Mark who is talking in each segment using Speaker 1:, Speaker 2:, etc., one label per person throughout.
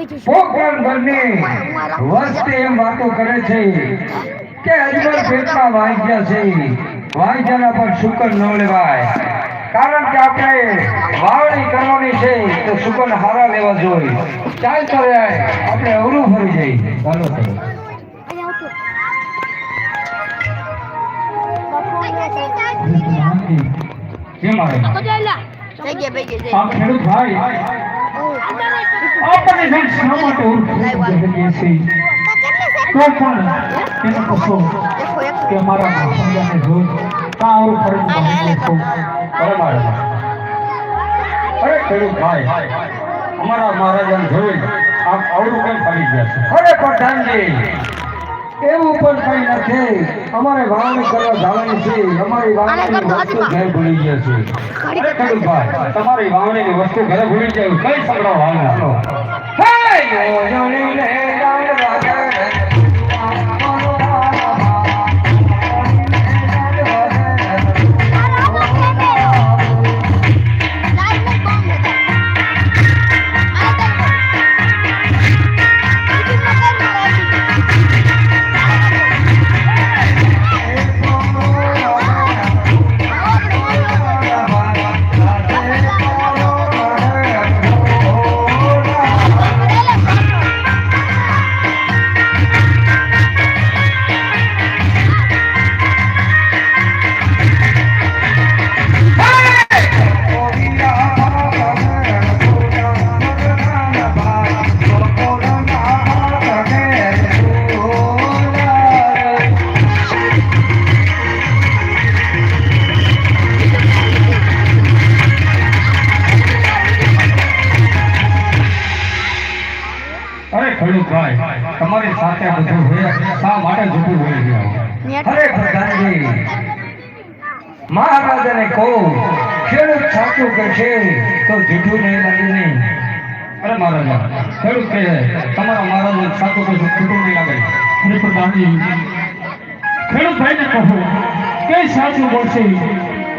Speaker 1: પોખરણ ઘરની વસ્તી એમ વાતો કરે છે કે અજમલ પેટમાં વાગ્યા છે, વાગ્યાના પર શુકર ન લેવાય, કારણ કે આપણે વાવણી કરવાની છે તો શુકર હારા લેવા જોઈએ. ચાલ તો આપણે અવરું ફરી જઈએ. ચાલો કેમ આવે ખેડૂત ભાઈ આપણને જણ શા માટે ઓળખીએ છીએ તો પણ એને પૂછો કે મારા સમજાને જોઈ કાં આવું ફરજ છો. અરે ખેડૂત ભાઈ અમારા મહારાજાને જોઈ આપ અવરું કેમ ફરી ગયા છે? અરે પ્રધાનજી એવું પણ કઈ નથી, અમારે વાવણી કરવા જવાની છે, અમારી વાવણીની વસ્તુ ઘરે ભૂલી ગયા છે. ખેડૂત ભાઈ તમારી વાવણીની વસ્તુ ઘરે ભૂલી જાય કઈ સગડો હાલો. તમારી સાથે બધું હોય શા માટે જુઠું બોલી ગયા? અરે પ્રધાનજી મહારાજાને કહો ખેડૂત સાચું કહેશે તો જૂઠું નહીં લાગે નહીં. અરે મહારાજા ખેડૂત કહે તમારા મહારાજ સાચું કહેશે જૂઠું નહીં લાગે. અરે પ્રધાનજી ખેડૂત ભાઈને કહો કે સાચું બોલશે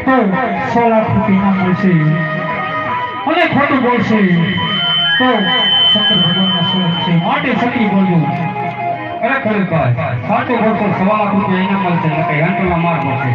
Speaker 1: તો 100 લાખ રૂપિયા મળશે અને ખોટું બોલશે તો શંકર ભગવાનના સ્વરૂપ છે માટે સત્ય બોલવું. અરે ખેડૂત ભાઈ સાચું બોલતો 100 લાખ રૂપિયા ઇનામ મળશે ને કઈ અંતમાં માર મળશે.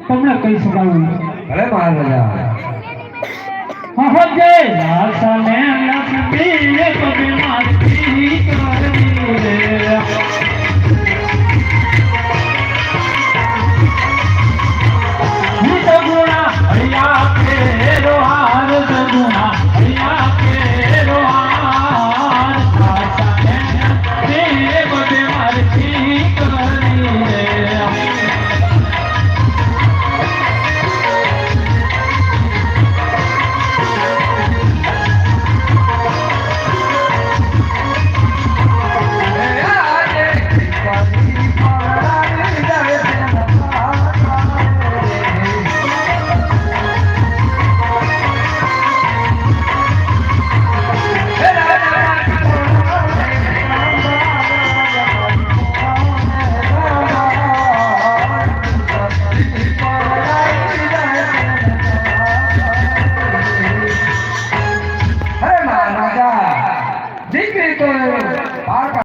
Speaker 1: તમને કહી શકાવું. ભલે મહારાજા હા જય લાસા ને લક્ષ્મી